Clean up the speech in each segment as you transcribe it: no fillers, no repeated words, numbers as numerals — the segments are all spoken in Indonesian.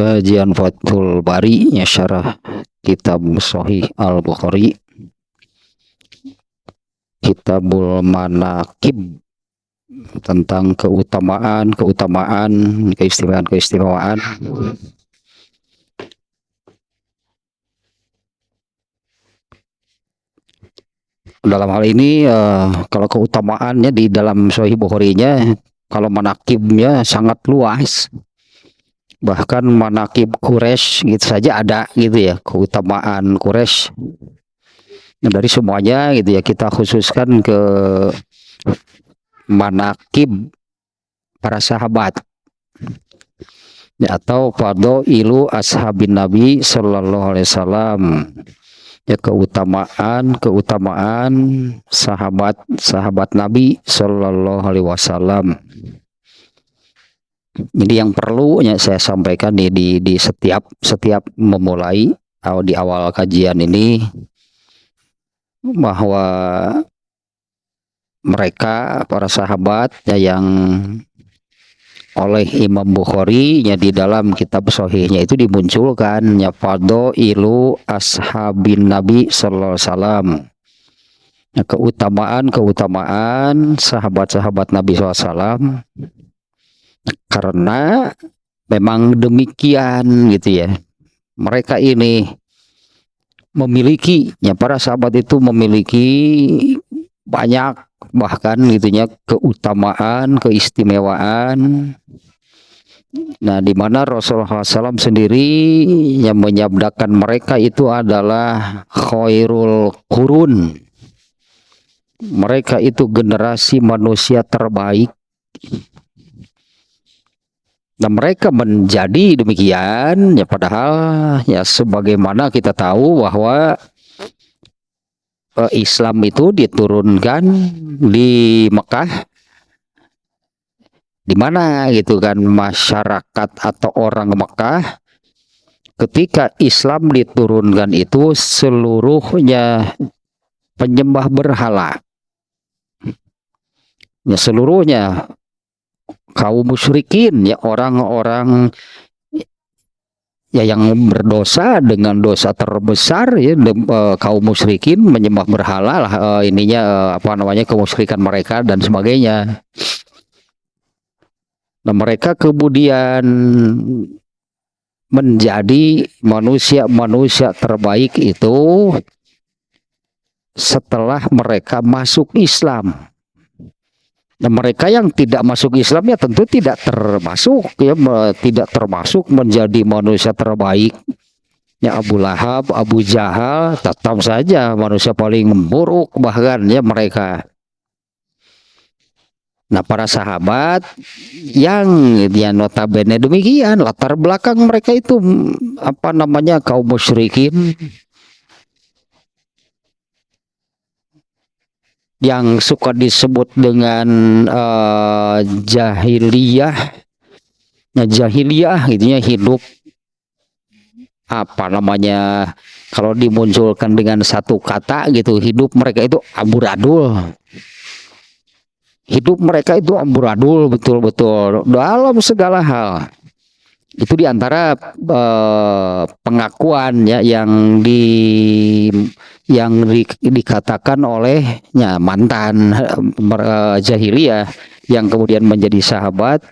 Kajian Fathul Bari nya syarah Kitab Sahih Al-Bukhari, Kitabul Manaqib, tentang keutamaan, keistimewaan. Dalam hal ini kalau keutamaannya di dalam Sahih Bukhari-nya, kalau manaqibnya sangat luas. Bahkan manaqib Quraisy gitu saja ada gitu ya, keutamaan Quraisy. Nah, dari semuanya gitu ya, kita khususkan ke manaqib para sahabat ya, atau fadailu ashabin Nabi sallallahu alaihi wasallam. Ya, keutamaan sahabat Nabi sallallahu alaihi wasallam. Ini yang perlu ya saya sampaikan di setiap memulai atau di awal kajian ini, bahwa mereka para sahabat ya, yang oleh Imam Bukhari ya di dalam kitab sahihnya itu dimunculkan ya, fadailu ashabin Nabi sallallahu alaihi wasallam. Ya, keutamaan sahabat-sahabat Nabi SAW, karena memang demikian gitu ya, mereka ini memiliki ya, para sahabat itu memiliki banyak bahkan gitunya keutamaan, keistimewaan. Nah, di mana Rasulullah SAW sendiri yang menyabdakan mereka itu adalah khairul qurun. Mereka itu generasi manusia terbaik. Nah, mereka menjadi demikian ya, padahal ya sebagaimana kita tahu bahwa Islam itu diturunkan di Mekah, di mana gitu kan masyarakat atau orang Mekah ketika Islam diturunkan itu seluruhnya penyembah berhala. Ya, seluruhnya kaum musyrikin ya, orang-orang ya yang berdosa dengan dosa terbesar ya, kaum musyrikin menyembah berhala lah, kemusyrikan mereka dan sebagainya. Nah, mereka kemudian menjadi manusia terbaik itu setelah mereka masuk Islam. Nah, mereka yang tidak masuk Islam ya tentu tidak termasuk menjadi manusia terbaik. Ya, Abu Lahab, Abu Jahal tetap saja manusia paling buruk bahkan ya mereka. Nah, para sahabat yang dia notabene demikian, latar belakang mereka itu kaum musyrikin yang suka disebut dengan jahiliyah. Nah, jahiliyah itunya hidup kalau dimunculkan dengan satu kata gitu, hidup mereka itu amburadul. Hidup mereka itu amburadul betul-betul dalam segala hal. Itu diantara pengakuan ya yang dikatakan olehnya mantan jahiliyah yang kemudian menjadi sahabat,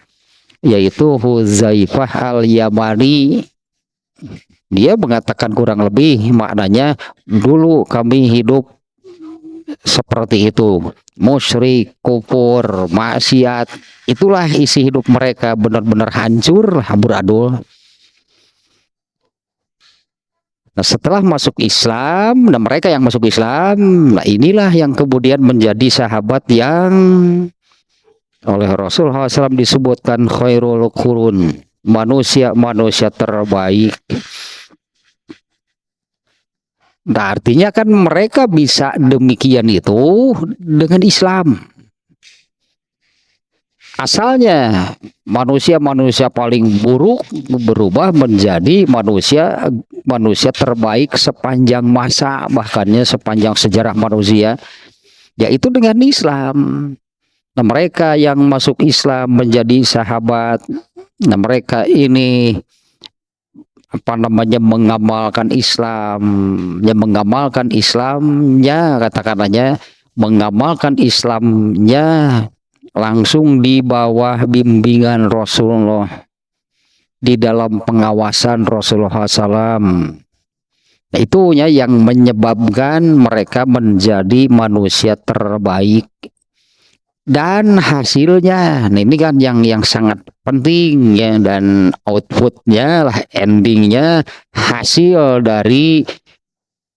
yaitu Hudzaifah Al-Yamani. Dia mengatakan kurang lebih maknanya, dulu kami hidup seperti itu, musyrik, kufur, maksiat, itulah isi hidup mereka, benar-benar hancur, amburadul. Nah, setelah masuk Islam, nah mereka yang masuk Islam, nah inilah yang kemudian menjadi sahabat yang oleh Rasulullah SAW disebutkan khairul qurun, manusia terbaik. Nah, artinya kan mereka bisa demikian itu dengan Islam. Asalnya manusia paling buruk berubah menjadi manusia terbaik sepanjang masa, bahkannya sepanjang sejarah manusia, yaitu dengan Islam. Nah, mereka yang masuk Islam menjadi sahabat, nah mereka ini apa namanya mengamalkan Islam, ya mengamalkan Islamnya, katakanlah mengamalkan Islamnya langsung di bawah bimbingan Rasulullah, di dalam pengawasan Rasulullah SAW. Nah, itunya yang menyebabkan mereka menjadi manusia terbaik. Dan hasilnya, nah ini kan yang sangat penting ya, dan outputnya lah, endingnya, hasil dari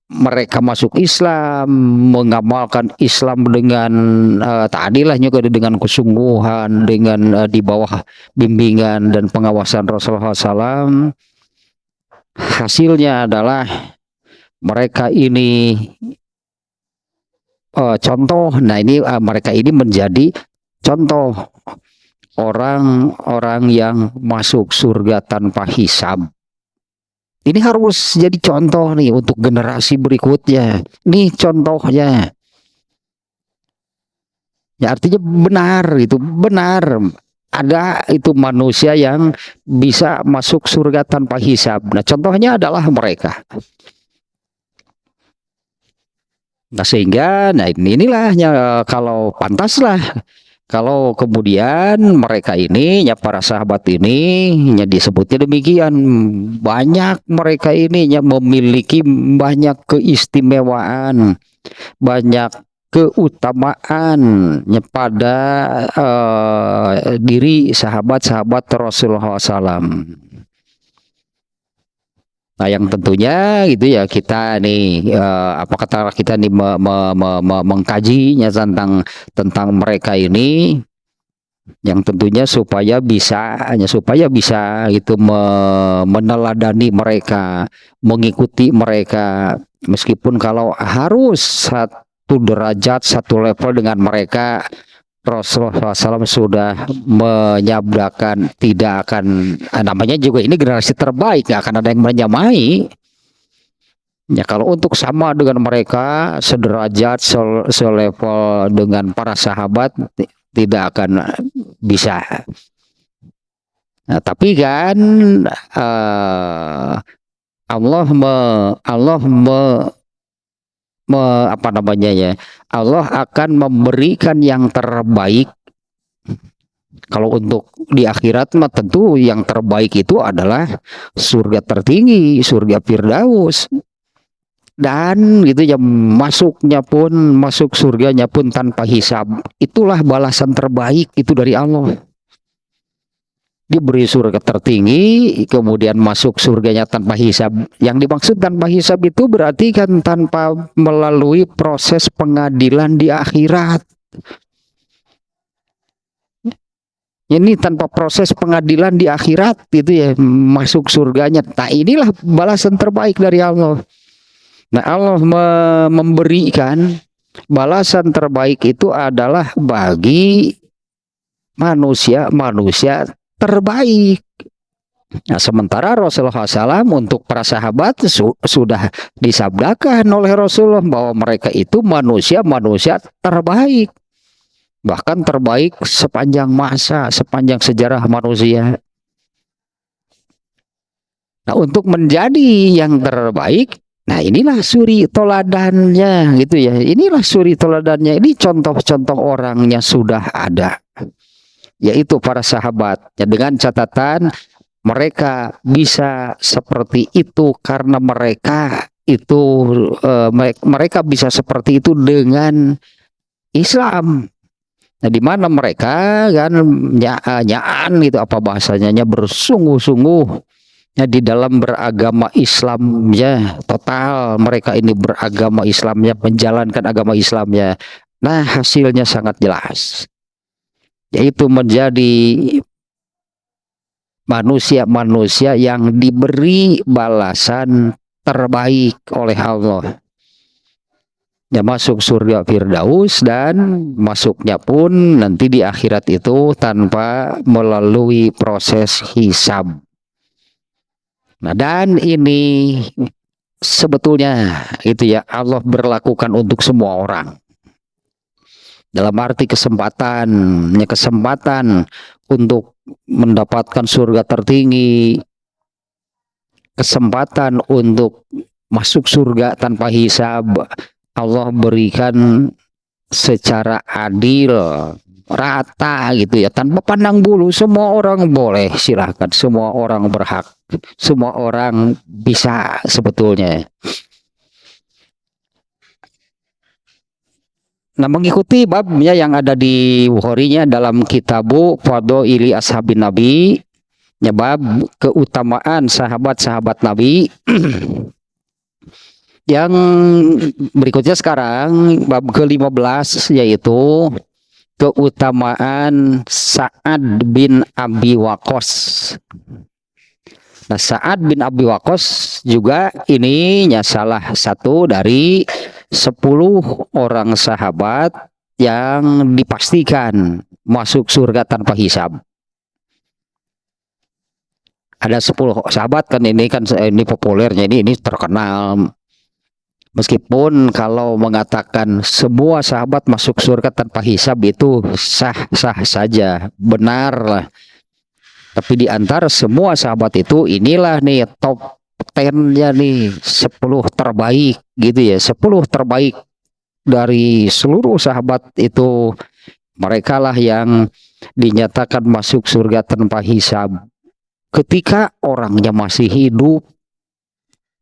mereka masuk Islam, mengamalkan Islam dengan tadilah juga dengan kesungguhan, dengan di bawah bimbingan dan pengawasan Rasulullah SAW. Hasilnya adalah mereka ini contoh. Nah ini mereka ini menjadi contoh orang-orang yang masuk surga tanpa hisab. Ini harus jadi contoh nih untuk generasi berikutnya. Nih contohnya. Ya artinya benar, itu benar. Ada itu manusia yang bisa masuk surga tanpa hisab. Nah contohnya adalah mereka. Nah sehingga, nah inilah ya, kalau pantaslah kalau kemudian mereka ini, ya para sahabat ini, ya disebutnya demikian, banyak mereka ini ya memiliki banyak keistimewaan, banyak keutamaan ya pada diri sahabat-sahabat Rasulullah SAW. Nah, yang tentunya gitu ya, kita nih apa kata kita nih mengkajinya tentang mereka ini, yang tentunya supaya bisa itu meneladani mereka, mengikuti mereka, meskipun kalau harus satu derajat, satu level dengan mereka. Rasulullah SAW sudah menyabdakan tidak akan, namanya juga ini generasi terbaik, nggak akan ada yang menyamai. Ya kalau untuk sama dengan mereka, sederajat, selevel dengan para sahabat, tidak akan bisa. Nah, tapi kan Allah apa namanya ya, Allah akan memberikan yang terbaik. Kalau untuk di akhirat mah tentu yang terbaik itu adalah surga tertinggi, surga Firdaus. Dan gitu ya, masuk surganya pun tanpa hisab. Itulah balasan terbaik itu dari Allah. Diberi surga tertinggi, kemudian masuk surganya tanpa hisab. Yang dimaksud tanpa hisab itu berarti kan tanpa melalui proses pengadilan di akhirat. Ini tanpa proses pengadilan di akhirat gitu ya, masuk surganya. Nah inilah balasan terbaik dari Allah. Nah Allah memberikan balasan terbaik itu adalah bagi manusia terbaik. Nah, sementara Rasulullah SAW untuk para sahabat sudah disabdakan oleh Rasulullah bahwa mereka itu manusia terbaik, bahkan terbaik sepanjang masa, sepanjang sejarah manusia. Nah untuk menjadi yang terbaik, nah inilah suri toladannya gitu ya, inilah suri toladannya, ini contoh-contoh orangnya sudah ada, yaitu para sahabat. Ya, dengan catatan mereka bisa seperti itu karena mereka itu mereka bisa seperti itu dengan Islam. Nah, di mana mereka kan nyaan gitu, apa bahasanya, bersungguh-sungguh ya di dalam beragama Islamnya total. Mereka ini beragama Islamnya, menjalankan agama Islamnya. Nah hasilnya sangat jelas, yaitu menjadi manusia yang diberi balasan terbaik oleh Allah. Ya masuk surga Firdaus, dan masuknya pun nanti di akhirat itu tanpa melalui proses hisab. Nah dan ini sebetulnya itu ya Allah berlakukan untuk semua orang. Dalam arti kesempatan untuk mendapatkan surga tertinggi kesempatan untuk masuk surga tanpa hisab Allah berikan secara adil, rata gitu ya, tanpa pandang bulu. Semua orang boleh, silahkan, semua orang berhak, semua orang bisa sebetulnya. Nah, mengikuti babnya yang ada di Bukhari-nya dalam kitabu Fadhaili Ashabin Nabi, ya, bab keutamaan sahabat-sahabat Nabi. Yang berikutnya sekarang bab ke-15, yaitu keutamaan Sa'ad bin Abi Waqqas. Nah, Sa'ad bin Abi Waqqas juga ininya salah satu dari 10 orang sahabat yang dipastikan masuk surga tanpa hisab. Ada 10 sahabat kan, ini kan ini populernya, ini terkenal. Meskipun kalau mengatakan sebuah sahabat masuk surga tanpa hisab itu sah-sah saja, benar lah. Tapi di antara semua sahabat itu, inilah nih top 10-nya nih, 10 terbaik gitu ya, 10 terbaik dari seluruh sahabat itu. Mereka lah yang dinyatakan masuk surga tanpa hisab ketika orangnya masih hidup.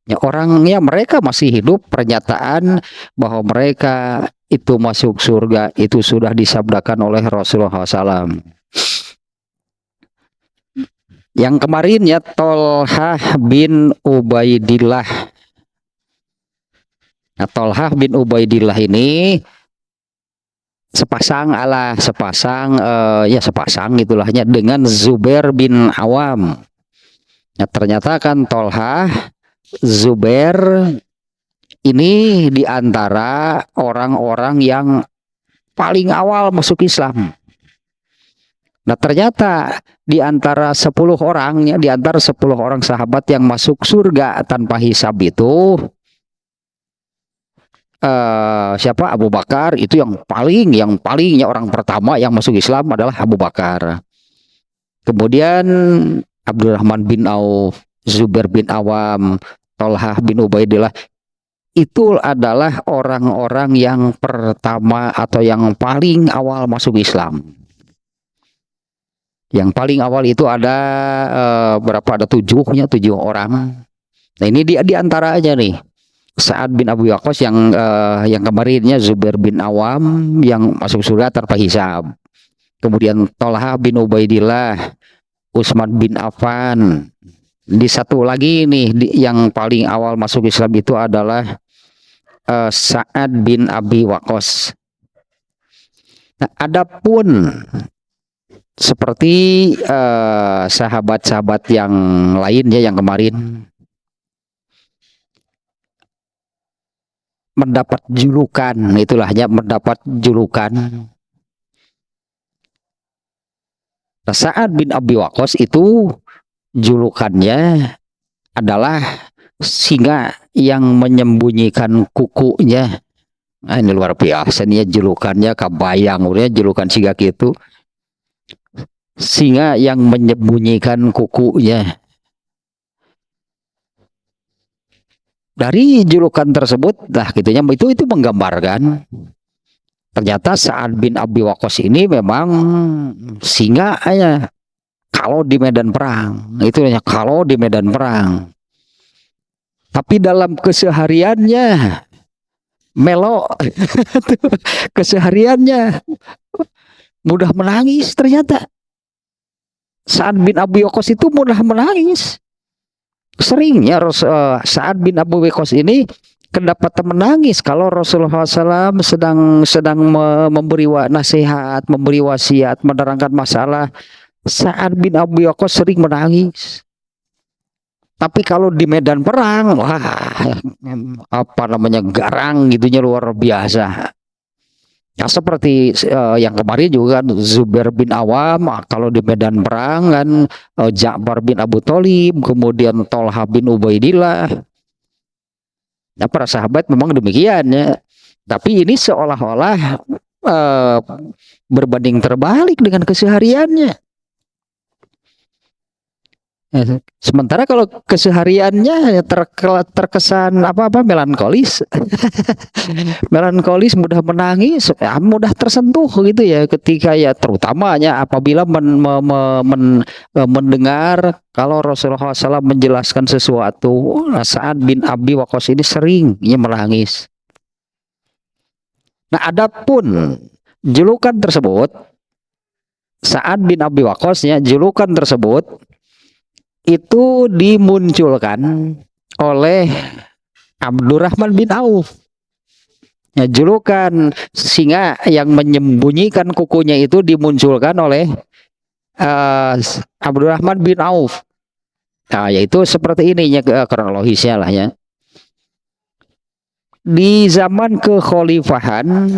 Ya, orangnya mereka masih hidup, pernyataan bahwa mereka itu masuk surga itu sudah disabdakan oleh Rasulullah SAW. Yang kemarin ya, Tolhah bin Ubaidillah. Nah, Tolhah bin Ubaidillah ini sepasang gitulahnya dengan Zubair bin Awam. Nah, ternyata kan Tolhah, Zubair ini diantara orang-orang yang paling awal masuk Islam. Nah, ternyata diantara 10 orang, ya, diantara 10 orang sahabat yang masuk surga tanpa hisab itu, siapa? Abu Bakar. Itu yang palingnya orang pertama yang masuk Islam adalah Abu Bakar. Kemudian Abdurrahman bin Auf, Zubair bin Awam, Tolhah bin Ubaidillah, itu adalah orang-orang yang pertama atau yang paling awal masuk Islam. Yang paling awal itu ada berapa? Ada 7 orang. Nah, ini di antara aja nih. Sa'ad bin Abi Waqqas yang kemarinnya, Zubair bin Awam yang masuk surga tanpa hisab. Kemudian Tolhah bin Ubaidillah, Utsman bin Affan. Di satu lagi nih yang paling awal masuk Islam itu adalah Sa'ad bin Abi Waqqas. Nah, adapun seperti sahabat-sahabat yang lainnya yang kemarin mendapat julukan, itulah hanya mendapat julukan. Nah, Sa'ad bin Abi Waqqas itu julukannya adalah singa yang menyembunyikan kukunya. Nah, ini luar biasa nih julukannya, kabayang udah julukan singa gitu. Singa yang menyembunyikan kukunya. Dari julukan tersebut, nah gitunya, itu menggambarkan ternyata Sa'ad bin Abi Waqqas ini memang singa ya kalau di medan perang. Itu hanya kalau di medan perang. Tapi dalam kesehariannya melo, kesehariannya mudah menangis. Ternyata Sa'ad bin Abi Waqqas itu mudah menangis. Seringnya Sa'ad bin Abi Waqqas ini kedapatan menangis kalau Rasulullah SAW sedang memberi nasihat, memberi wasiat, menerangkan masalah. Sa'ad bin Abi Waqqas sering menangis. Tapi kalau di medan perang, wah, apa namanya, garang gitunya, luar biasa. Ya, seperti yang kemarin juga kan, Zubair bin Awam kalau di medan perang kan, Ja'far bin Abu Thalib, kemudian Tolhah bin Ubaidillah. Nah, para sahabat memang demikian ya. Tapi ini seolah-olah berbanding terbalik dengan kesehariannya. Sementara kalau kesehariannya terkesan apa-apa melankolis, melankolis, mudah menangis, mudah tersentuh gitu ya, ketika ya terutamanya apabila mendengar kalau Rasulullah SAW menjelaskan sesuatu. Nah, Sa'ad bin Abi Waqqas ini sering menangis. Nah, adapun julukan tersebut, Sa'ad bin Abi Waqqas ya, julukan tersebut itu dimunculkan oleh Abdurrahman bin Auf. Ya, julukan singa yang menyembunyikan kukunya itu dimunculkan oleh Abdurrahman bin Auf. Nah, yaitu seperti ini ya kronologisnya lah ya. Di zaman kekhalifahan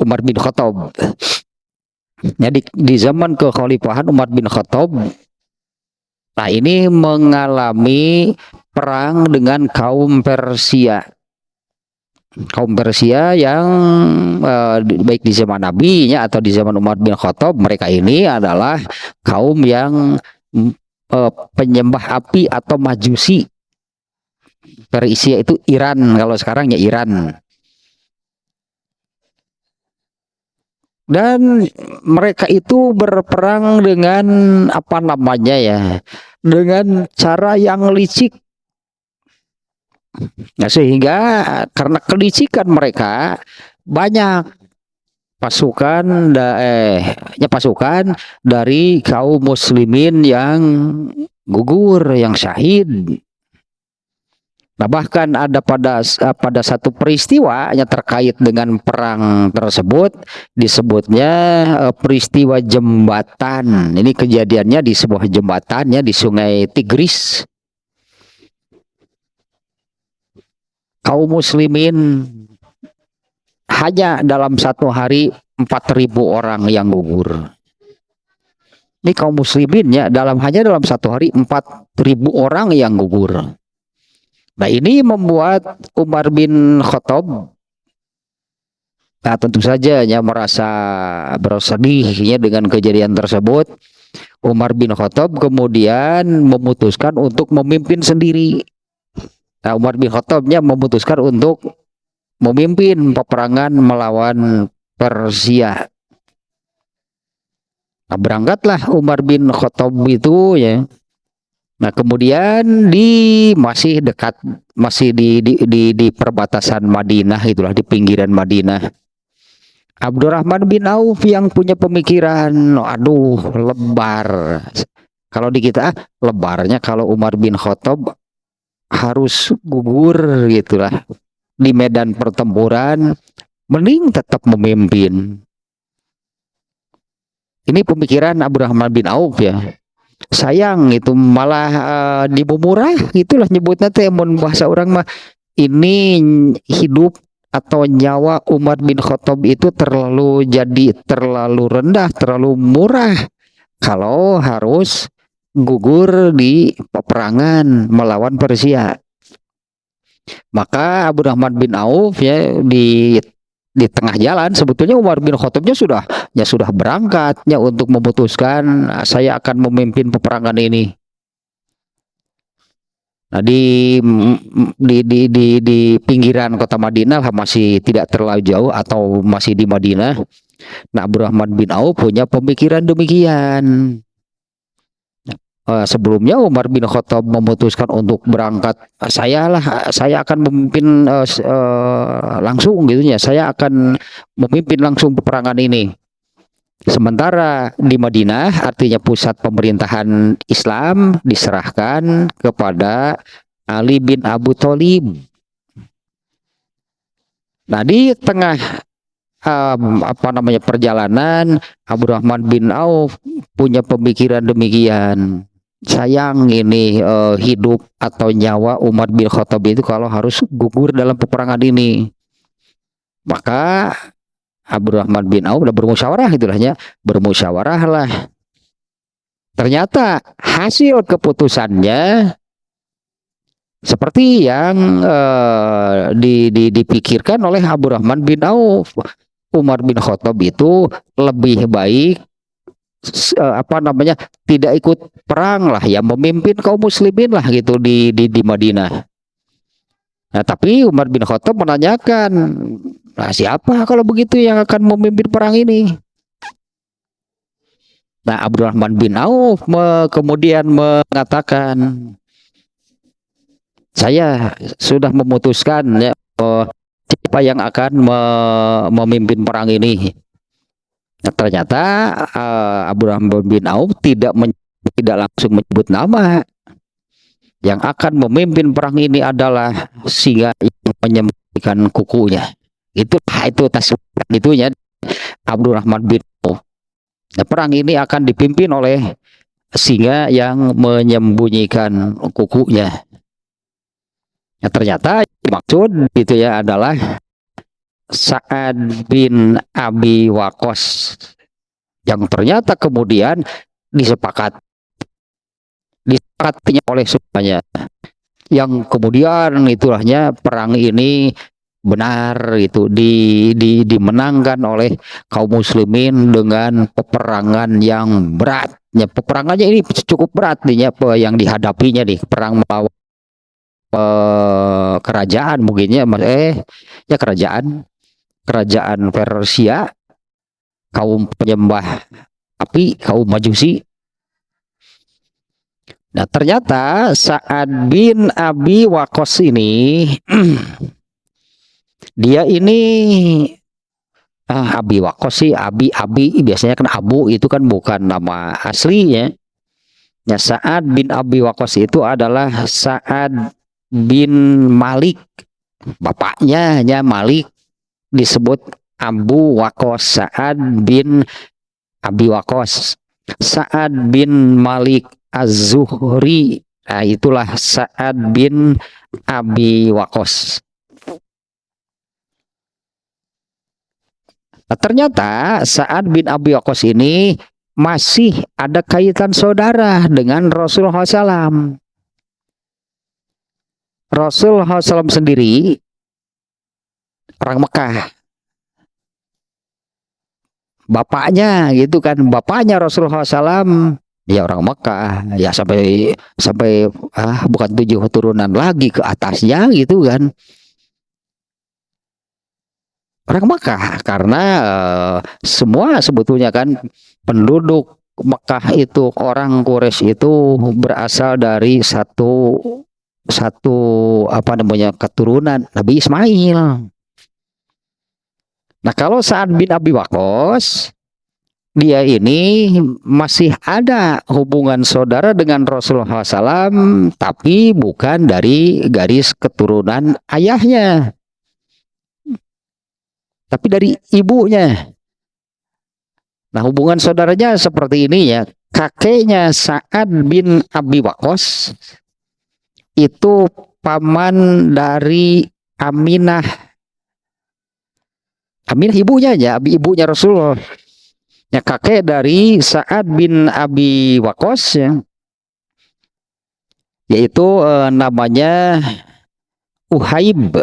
Umar bin Khattab. Ya, di zaman kekhalifahan Umar bin Khattab, nah ini mengalami perang dengan kaum Persia. Kaum Persia yang baik di zaman Nabi ya, atau di zaman Umar bin Khattab, mereka ini adalah kaum yang penyembah api atau majusi. Persia itu Iran, kalau sekarang ya Iran. Dan mereka itu berperang dengan apa namanya ya, dengan cara yang licik. Nah, sehingga karena kelicikan mereka, banyak pasukan pasukan dari kaum muslimin yang gugur, yang syahid. Nah, bahkan ada pada satu peristiwa yang terkait dengan perang tersebut, disebutnya peristiwa jembatan. Ini kejadiannya di sebuah jembatan ya, di Sungai Tigris. Kaum muslimin hanya dalam satu hari 4.000 orang yang gugur. Ini kaum muslimin ya, hanya dalam satu hari 4.000 orang yang gugur. Nah, ini membuat Umar bin Khattab, nah tentu saja ya merasa bersedih ya dengan kejadian tersebut. Umar bin Khattab kemudian memutuskan untuk memimpin sendiri. Nah, Umar bin Khattabnya memutuskan untuk memimpin peperangan melawan Persia. Nah, berangkatlah Umar bin Khattab itu ya. Nah, kemudian masih di perbatasan Madinah, itulah di pinggiran Madinah. Abdurrahman bin Auf yang punya pemikiran, aduh lebar. Kalau di kita lebarnya kalau Umar bin Khattab harus gugur gitulah di medan pertempuran, mending tetap memimpin. Ini pemikiran Abdurrahman bin Auf ya. Sayang itu malah dibumurah gitulah nyebutnya teh, bahasa orang mah, ini hidup atau nyawa Umar bin Khattab itu terlalu rendah, terlalu murah kalau harus gugur di peperangan melawan Persia. Maka Abdurrahman bin Auf ya, di tengah jalan sebetulnya Umar bin Khattabnya sudah berangkatnya untuk memutuskan, saya akan memimpin peperangan ini. Nah, di pinggiran kota Madinah, masih tidak terlalu jauh atau masih di Madinah. Nah, Abdurrahman bin Auf punya pemikiran demikian. Sebelumnya Umar bin Khattab memutuskan untuk berangkat, saya akan memimpin langsung gitu ya, saya akan memimpin langsung peperangan ini. Sementara di Madinah, artinya pusat pemerintahan Islam, diserahkan kepada Ali bin Abu Thalib. Nah, di tengah perjalanan, Abdurrahman bin Auf punya pemikiran demikian. Sayang ini hidup atau nyawa Umar bin Khattab itu kalau harus gugur dalam peperangan ini. Maka Abdurrahman bin Auf udah bermusyawarah gitulah ya, bermusyawarah lah. Ternyata hasil keputusannya seperti yang dipikirkan oleh Abdurrahman bin Auf. Umar bin Khattab itu lebih baik apa namanya, tidak ikut perang lah ya, memimpin kaum muslimin lah gitu di Madinah. Nah, tapi Umar bin Khattab menanyakan, nah siapa kalau begitu yang akan memimpin perang ini? Nah, Abdurrahman bin Auf kemudian mengatakan, saya sudah memutuskan ya, siapa yang akan memimpin perang ini. Nah, ternyata Abdurrahman bin Auf tidak langsung menyebut nama. Yang akan memimpin perang ini adalah singa yang menyembunyikan kukunya. Itu tasbih itunya Abdurrahman bin Auf. Nah, perang ini akan dipimpin oleh singa yang menyembunyikan kukunya. Nah, ternyata maksud itu ya adalah Sa'ad bin Abi Waqqas, yang ternyata kemudian disepakatinya oleh semuanya, yang kemudian itulahnya perang ini benar itu dimenangkan oleh kaum muslimin dengan peperangan yang berat. Ya, peperangannya ini cukup berat nih ya, yang dihadapinya nih, perang melawan kerajaan mungkinnya ya kerajaan Persia, kaum penyembah api, kaum Majusi. Nah, ternyata Sa'ad bin Abi Waqqas ini dia ini Abi Waqqas sih, Abi biasanya kan Abu itu kan bukan nama aslinya. Ya, Sa'ad bin Abi Waqqas itu adalah Sa'ad bin Malik, bapaknya ya Malik, disebut Abu Waqqas, Sa'ad bin Abi Waqqas. Sa'ad bin Malik Az-Zuhri, nah itulah Sa'ad bin Abi Waqqas. Nah, ternyata Sa'ad bin Abi Waqqas ini masih ada kaitan saudara dengan Rasulullah SAW. Rasulullah SAW sendiri orang Mekah. Bapaknya gitu kan, bapaknya Rasulullah SAW ya orang Mekah, ya sampai bukan 7 turunan lagi ke atasnya gitu kan, orang Mekah, karena semua sebetulnya kan penduduk Mekah itu, orang Quraisy itu berasal dari satu apa namanya, keturunan Nabi Ismail. Nah, kalau Sa'ad bin Abi Waqqas, dia ini masih ada hubungan saudara dengan Rasulullah SAW, tapi bukan dari garis keturunan ayahnya, tapi dari ibunya. Nah, hubungan saudaranya seperti ini ya. Kakeknya Sa'ad bin Abi Waqqas itu paman dari Aminah. Aminah ibunya ya, ibunya Rasulullah. Ya, kakek dari Sa'ad bin Abi Waqqas ya, yaitu namanya Uhaib.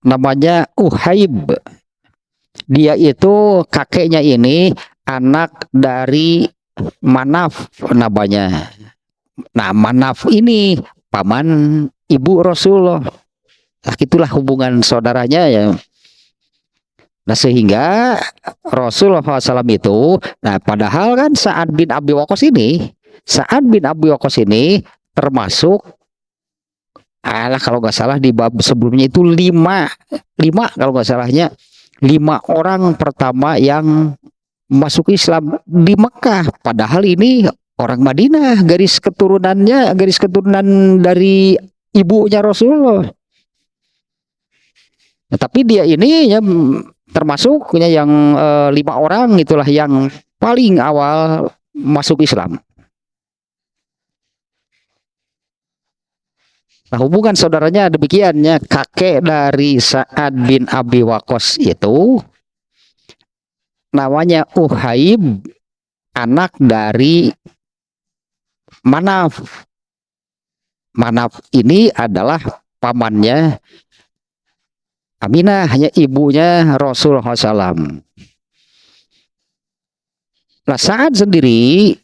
Namanya Uhaib. Dia itu kakeknya ini anak dari Manaf namanya. Nah, Manaf ini paman ibu Rasulullah. Nah, itulah hubungan saudaranya ya. Nah, sehingga Rasulullah SAW itu, nah padahal kan Sa'ad bin Abi Waqqas ini termasuk, kalau nggak salah di bab sebelumnya itu lima kalau nggak salahnya, 5 orang pertama yang masuk Islam di Mekah. Padahal ini orang Madinah, garis keturunan dari ibunya Rasulullah. Nah, tapi dia ini ya termasuknya yang 5 orang itulah yang paling awal masuk Islam. Nah, hubungan saudaranya demikiannya, kakek dari Sa'ad bin Abi Waqqas itu namanya Uhaib, anak dari Manaf. Manaf ini adalah pamannya Aminah, hanya ibunya Rasulullah SAW. Nah, Sa'ad sendiri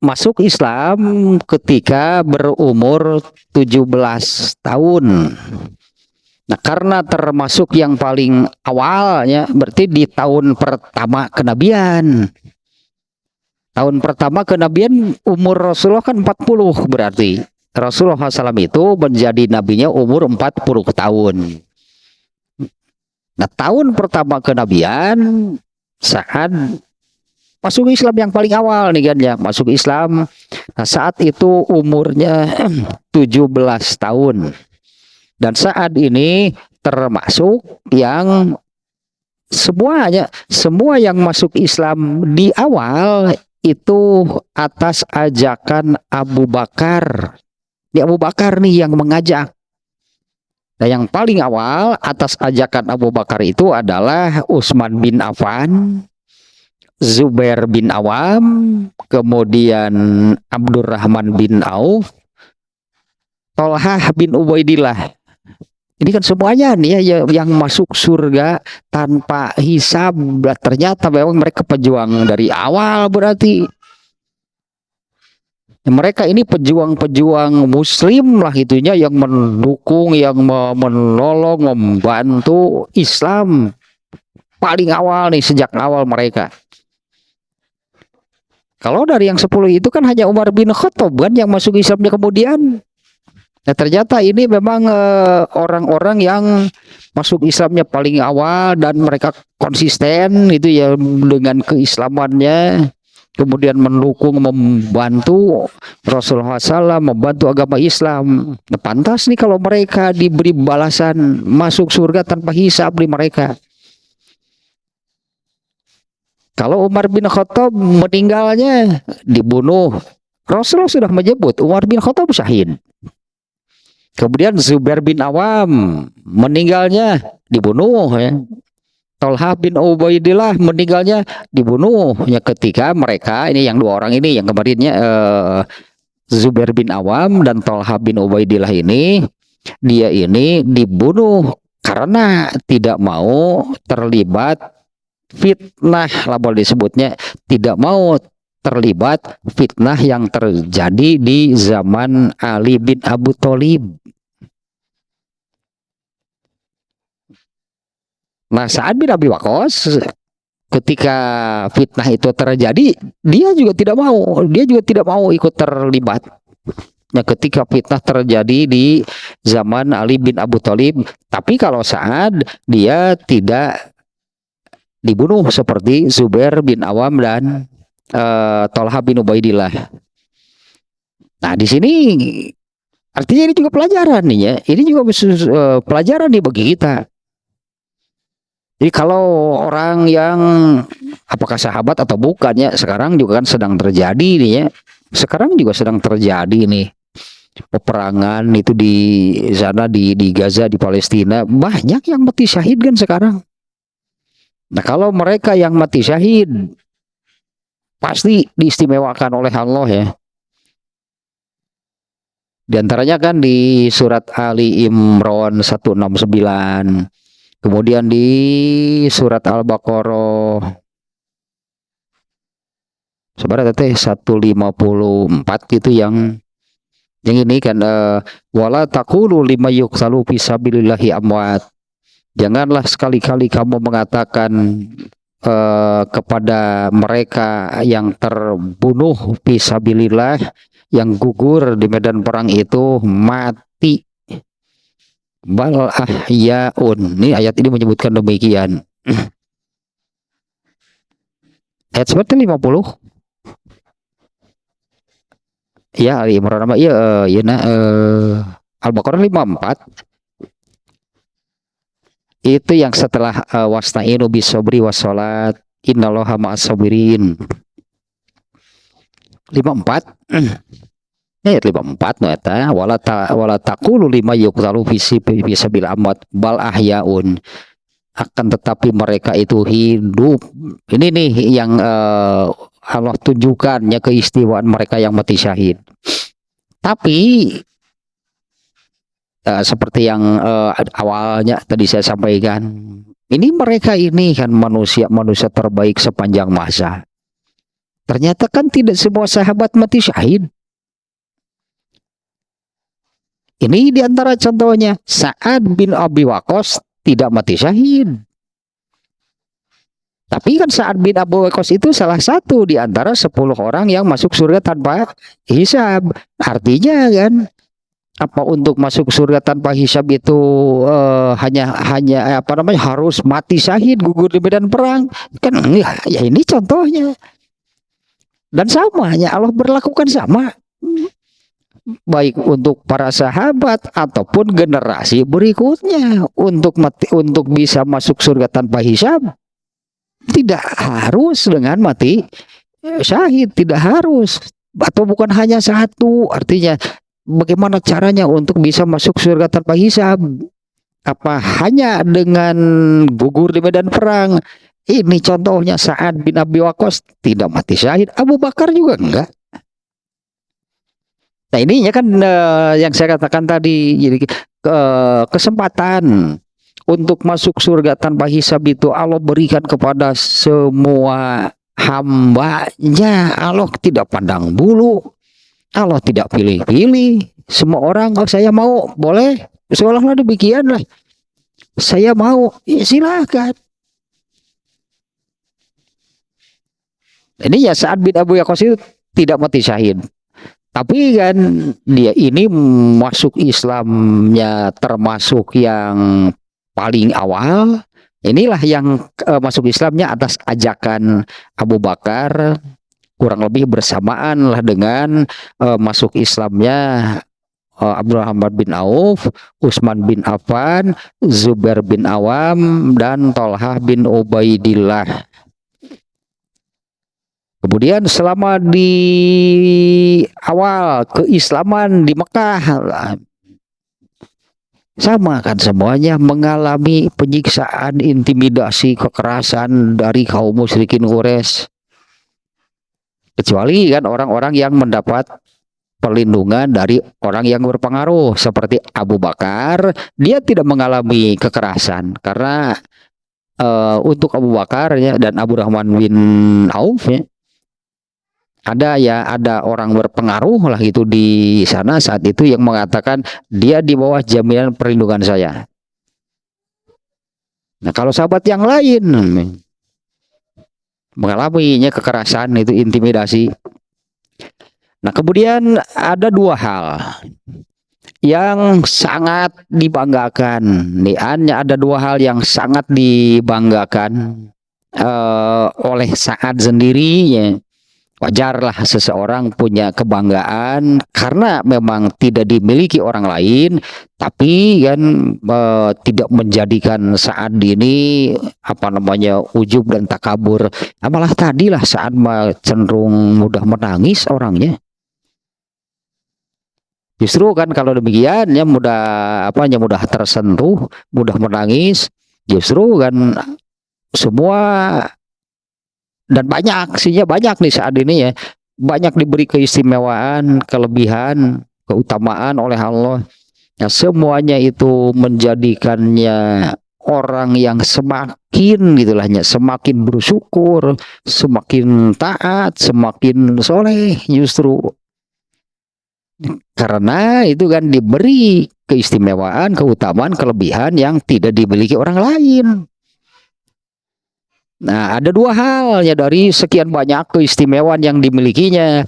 masuk Islam ketika berumur 17 tahun. Nah, karena termasuk yang paling awalnya, berarti di tahun pertama kenabian. Tahun pertama kenabian umur Rasulullah kan 40 berarti. Rasulullah SAW itu menjadi nabinya umur 40 tahun. Nah, tahun pertama kenabian Sa'ad masuk Islam yang paling awal nih kan ya, masuk Islam. Nah, saat itu umurnya 17 tahun. Dan Sa'ad ini termasuk yang semua yang masuk Islam di awal itu atas ajakan Abu Bakar. Di Abu Bakar nih yang mengajak. Nah, yang paling awal atas ajakan Abu Bakar itu adalah Utsman bin Affan, Zubair bin Awam, kemudian Abdurrahman bin Auf, Tolhah bin Ubaidillah. Ini kan semuanya nih ya yang masuk surga tanpa hisab. Ternyata memang mereka pejuang dari awal berarti. Mereka ini pejuang-pejuang muslim lah itunya, yang mendukung, yang menolong, membantu Islam paling awal nih, sejak awal mereka. Kalau dari yang 10 itu kan hanya Umar bin Khattab kan yang masuk Islamnya kemudian. Nah, ternyata ini memang orang-orang yang masuk Islamnya paling awal dan mereka konsisten itu ya dengan keislamannya. Kemudian mendukung, membantu Rasulullah SAW, membantu agama Islam. Nah, pantas nih kalau mereka diberi balasan masuk surga tanpa hisab di mereka. Kalau Umar bin Khattab meninggalnya dibunuh, Rasulullah sudah menyebut Umar bin Khattab syahid. Kemudian Zubair bin Awam meninggalnya dibunuh ya. Tolhah bin Ubaidillah meninggalnya dibunuh ya, ketika mereka ini yang dua orang ini yang kemarinnya Zubair bin Awam dan Tolhah bin Ubaidillah ini, dia ini dibunuh karena tidak mau terlibat fitnah lah boleh disebutnya, tidak mau terlibat fitnah yang terjadi di zaman Ali bin Abu Thalib. Nah, Sa'ad bin Abi Waqqas ketika fitnah itu terjadi, dia juga tidak mau ikut terlibat. Nah, ketika fitnah terjadi di zaman Ali bin Abu Thalib, tapi kalau Sa'ad dia tidak dibunuh seperti Zubair bin Awam dan Tolhah bin Ubaidillah. Nah, di sini artinya ini juga pelajaran nih ya. Ini juga pelajaran nih bagi kita. Jadi kalau orang yang apakah sahabat atau bukan ya, sekarang juga kan sedang terjadi nih ya. Sekarang juga sedang terjadi nih peperangan itu di sana di Gaza, di Palestina, banyak yang mati syahid kan sekarang. Nah, kalau mereka yang mati syahid pasti diistimewakan oleh Allah ya. Di antaranya kan di surat Ali Imran 169. Kemudian di surat Al-Baqarah sebenarnya teh 154 gitu yang ini kan wala taqulu lima yuqtalu fi sabilillahi amwat. Janganlah sekali-kali kamu mengatakan kepada mereka yang terbunuh fi sabilillah, yang gugur di medan perang itu mati. Bal ahyaun. Ini ayat ini menyebutkan demikian. Ayat seperti 50. Ya, Ali Imran nama iya Al-Baqarah 54. Itu yang setelah wasta'inu bisobri wassalat innallaha ma'as sabirin. 54. Ayat 54 eta wala taqulu lima yuqtalu fi sabil amwat bal ahyaun, akan tetapi mereka itu hidup. Ini nih yang Allah tunjukkannya keistimewaan mereka yang mati syahid. Tapi seperti yang awalnya tadi saya sampaikan, ini mereka ini kan manusia terbaik sepanjang masa. Ternyata kan tidak semua sahabat mati syahid. Ini diantara contohnya, Sa'ad bin Abi Waqqas tidak mati syahid. Tapi kan Sa'ad bin Abi Waqqas itu salah satu di antara 10 orang yang masuk surga tanpa hisab. Artinya kan, apa untuk masuk surga tanpa hisab itu hanya harus mati syahid, gugur di medan perang? Kan ya ini contohnya. Dan sama, ya Allah berlakukan sama. Baik untuk para sahabat ataupun generasi berikutnya, untuk bisa masuk surga tanpa hisab tidak harus dengan mati syahid, tidak harus, atau bukan hanya satu. Artinya bagaimana caranya untuk bisa masuk surga tanpa hisab? Apa hanya dengan gugur di medan perang? Ini contohnya Sa'ad bin Abi Waqqas tidak mati syahid, Abu Bakar juga enggak. Nah ininya kan yang saya katakan tadi, jadi kesempatan untuk masuk surga tanpa hisab itu Allah berikan kepada semua hambanya. Allah tidak pandang bulu, Allah tidak pilih-pilih. Semua orang, oh saya mau, boleh, seolah-olah demikian lah. Saya mau, ya silakan. Ini ya Sa'ad bin Abi Waqqas itu tidak mati syahid. Tapi kan dia ini masuk Islamnya termasuk yang paling awal. Inilah yang masuk Islamnya atas ajakan Abu Bakar, kurang lebih bersamaan lah dengan masuk Islamnya Abdurrahman bin Auf, Utsman bin Affan, Zubair bin Awam, dan Thalhah bin Ubaidillah. Kemudian selama di awal keislaman di Mekah, sama kan semuanya mengalami penyiksaan, intimidasi, kekerasan dari kaum musyrikin Quraisy. Kecuali kan orang-orang yang mendapat perlindungan dari orang yang berpengaruh seperti Abu Bakar, dia tidak mengalami kekerasan karena untuk Abu Bakar ya, dan Abdurrahman bin Auf ya, ada orang berpengaruh lah itu di sana saat itu yang mengatakan dia di bawah jaminan perlindungan saya. Nah kalau sahabat yang lain mengalaminya kekerasan, itu intimidasi. Nah kemudian ada dua hal yang sangat dibanggakan. Ada dua hal yang sangat dibanggakan oleh Sa'ad sendiri ya. Wajarlah seseorang punya kebanggaan karena memang tidak dimiliki orang lain, tapi kan tidak menjadikan Sa'ad ini ujub dan takabur. Malah tadilah Sa'ad cenderung mudah menangis orangnya. Justru kan kalau demikian ya mudah tersentuh, mudah menangis. Justru kan semua dan banyak nih saat ini ya, banyak diberi keistimewaan, kelebihan, keutamaan oleh Allah. Ya, semuanya itu menjadikannya orang yang semakin semakin bersyukur, semakin taat, semakin soleh justru. Karena itu kan diberi keistimewaan, keutamaan, kelebihan yang tidak dimiliki orang lain. Nah, ada dua hal ya dari sekian banyak keistimewaan yang dimilikinya.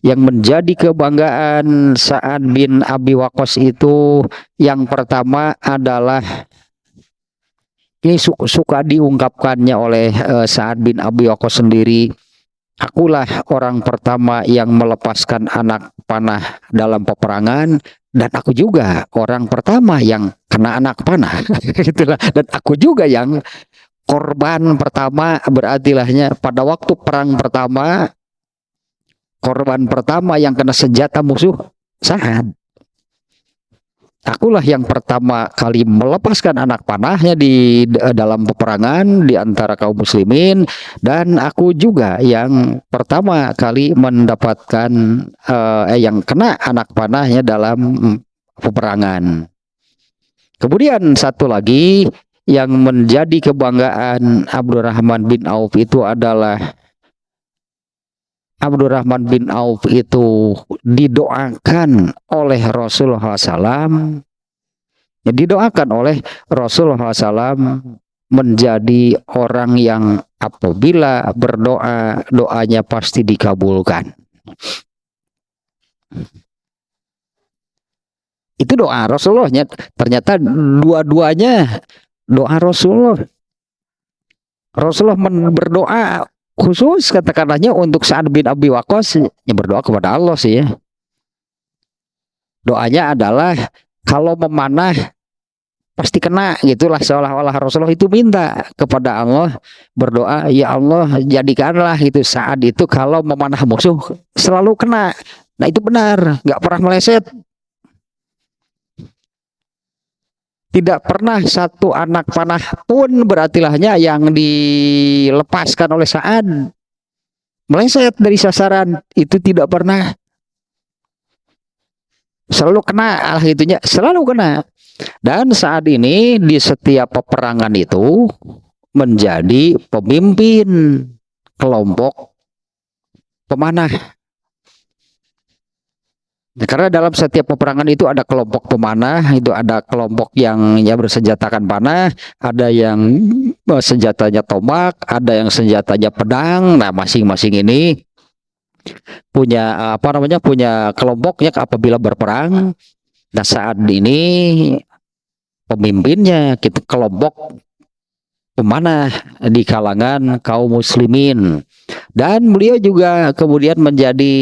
Yang menjadi kebanggaan Sa'ad bin Abi Waqqas itu, yang pertama adalah, ini suka diungkapkannya oleh Sa'ad bin Abi Waqqas sendiri, akulah orang pertama yang melepaskan anak panah dalam peperangan, dan aku juga orang pertama yang kena anak panah. Itulah, dan aku juga yang korban pertama, berartilahnya pada waktu perang pertama, korban pertama yang kena senjata musuh Sa'ad. Akulah yang pertama kali melepaskan anak panahnya di dalam peperangan di antara kaum muslimin, dan aku juga yang pertama kali mendapatkan yang kena anak panahnya dalam peperangan. Kemudian satu lagi yang menjadi kebanggaan Abdurrahman bin Auf itu adalah Abdurrahman bin Auf itu didoakan oleh Rasulullah SAW, ya, didoakan oleh Rasulullah SAW menjadi orang yang apabila berdoa, doanya pasti dikabulkan. Itu doa Rasulullah. Ternyata dua-duanya doa Rasulullah. Rasulullah berdoa khusus katakanlahnya untuk Sa'ad bin Abi Waqqas, ya berdoa kepada Allah sih ya. Doanya adalah kalau memanah pasti kena, gitulah, seolah-olah Rasulullah itu minta kepada Allah, berdoa, ya Allah jadikanlah gitu Sa'ad itu kalau memanah musuh selalu kena. Nah itu benar, nggak pernah meleset. Tidak pernah satu anak panah pun berartilahnya yang dilepaskan oleh Sa'ad meleset dari sasaran, itu tidak pernah. Selalu kena, itunya selalu kena. Dan saat ini di setiap peperangan itu menjadi pemimpin kelompok pemanah. Nah, karena dalam setiap peperangan itu ada kelompok pemanah, itu ada kelompok yang ya bersenjatakan panah, ada yang senjatanya tombak, ada yang senjatanya pedang. Nah, masing-masing ini punya punya kelompoknya apabila berperang. Nah, saat ini pemimpinnya gitu kelompok pemanah di kalangan kaum muslimin, dan beliau juga kemudian menjadi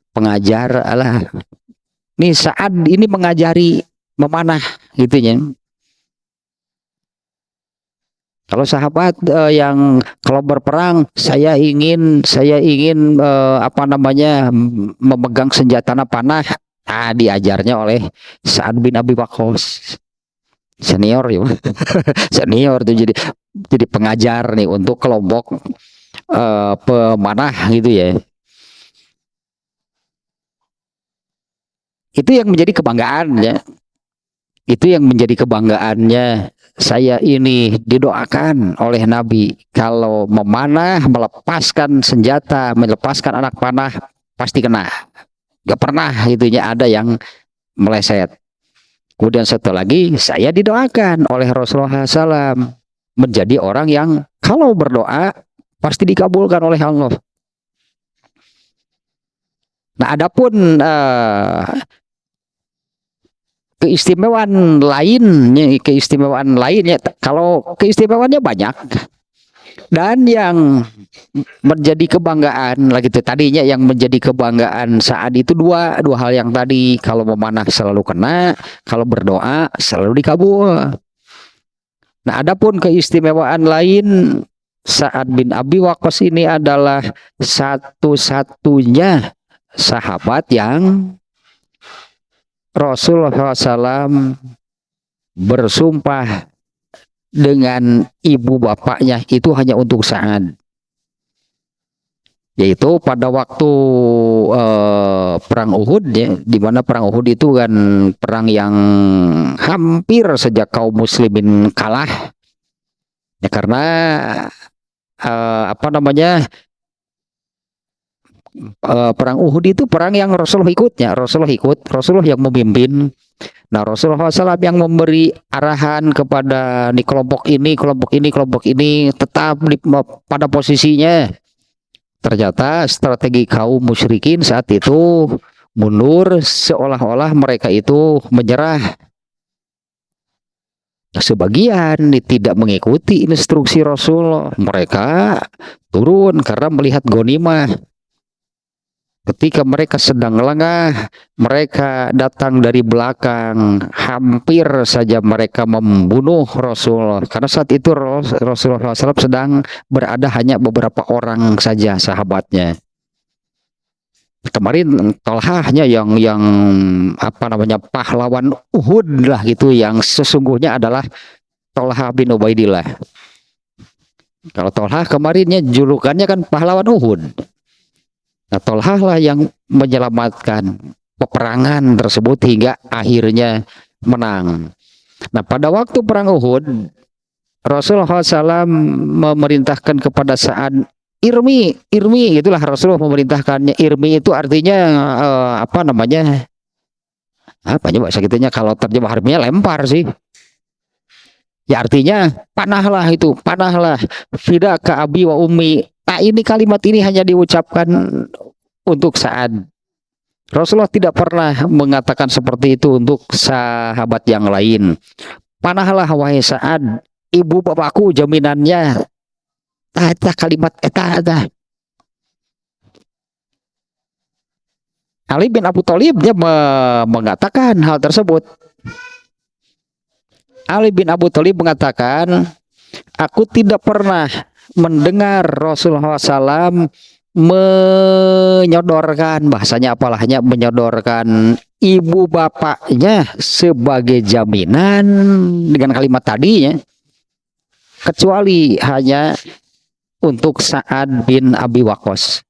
pengajar lah. Nih saat ini mengajari memanah gitu ya. Kalau sahabat yang kalau berperang saya ingin memegang senjata panah, diajarnya oleh Sa'ad bin Abi Waqqas, senior ya. Senior tuh jadi pengajar nih untuk kelompok pemanah gitu ya. Itu yang menjadi kebanggaan ya. Itu yang menjadi kebanggaannya. Saya ini didoakan oleh Nabi kalau memanah, melepaskan senjata, melepaskan anak panah pasti kena. Gak pernah itunya ada yang meleset. Kemudian satu lagi, saya didoakan oleh Rasulullah SAW menjadi orang yang kalau berdoa pasti dikabulkan oleh Allah. Nah, adapun keistimewaan lainnya, kalau keistimewaannya banyak, dan yang menjadi kebanggaan lagi itu tadinya, yang menjadi kebanggaan saat itu dua hal yang tadi, kalau memanah selalu kena, kalau berdoa selalu dikabul. Nah, adapun keistimewaan lain, Sa'ad bin Abi Waqqas ini adalah satu-satunya sahabat yang Rasulullah SAW bersumpah dengan ibu bapaknya itu hanya untuk Sa'ad, yaitu pada waktu perang Uhud ya, di mana perang Uhud itu kan perang yang hampir sejak kaum muslimin kalah ya, karena perang Uhud itu perang yang Rasulullah ikutnya, Rasulullah yang memimpin. Nah, Rasulullah SAW yang memberi arahan kepada kelompok ini tetap pada posisinya. Ternyata strategi kaum musyrikin saat itu mundur, seolah-olah mereka itu menyerah. Sebagian tidak mengikuti instruksi Rasul, mereka turun karena melihat ghanimah. Ketika mereka sedang lengah, mereka datang dari belakang, hampir saja mereka membunuh Rasul. Karena saat itu Rasulullah SAW sedang berada hanya beberapa orang saja sahabatnya. Kemarin Tolhahnya yang pahlawan Uhud lah gitu, yang sesungguhnya adalah Tolhah bin Ubaidillah. Kalau Tolhah kemarinnya julukannya kan pahlawan Uhud. Nah, Tolhah lah yang menyelamatkan peperangan tersebut hingga akhirnya menang. Nah, pada waktu perang Uhud, Rasulullah SAW memerintahkan kepada Sa'ad, irmi, irmi, itulah Rasulullah memerintahkannya. Irmi itu artinya apa namanya? Apa aja bahasa kitanya, kalau terjemah harfiahnya lempar sih. Ya artinya panahlah itu, panahlah. Fidaka abi wa ummi. Nah, ini kalimat ini hanya diucapkan untuk Sa'ad. Rasulullah tidak pernah mengatakan seperti itu untuk sahabat yang lain. Panahlah wahai Sa'ad, ibu bapakku jaminannya. Tah kalimat eta. Ali bin Abu Thalib dia mengatakan hal tersebut. Ali bin Abu Thalib mengatakan, aku tidak pernah mendengar Rasulullah SAW menyodorkan, bahasanya apalahnya, menyodorkan ibu bapaknya sebagai jaminan dengan kalimat tadinya, kecuali hanya untuk Sa'ad bin Abi Waqqas.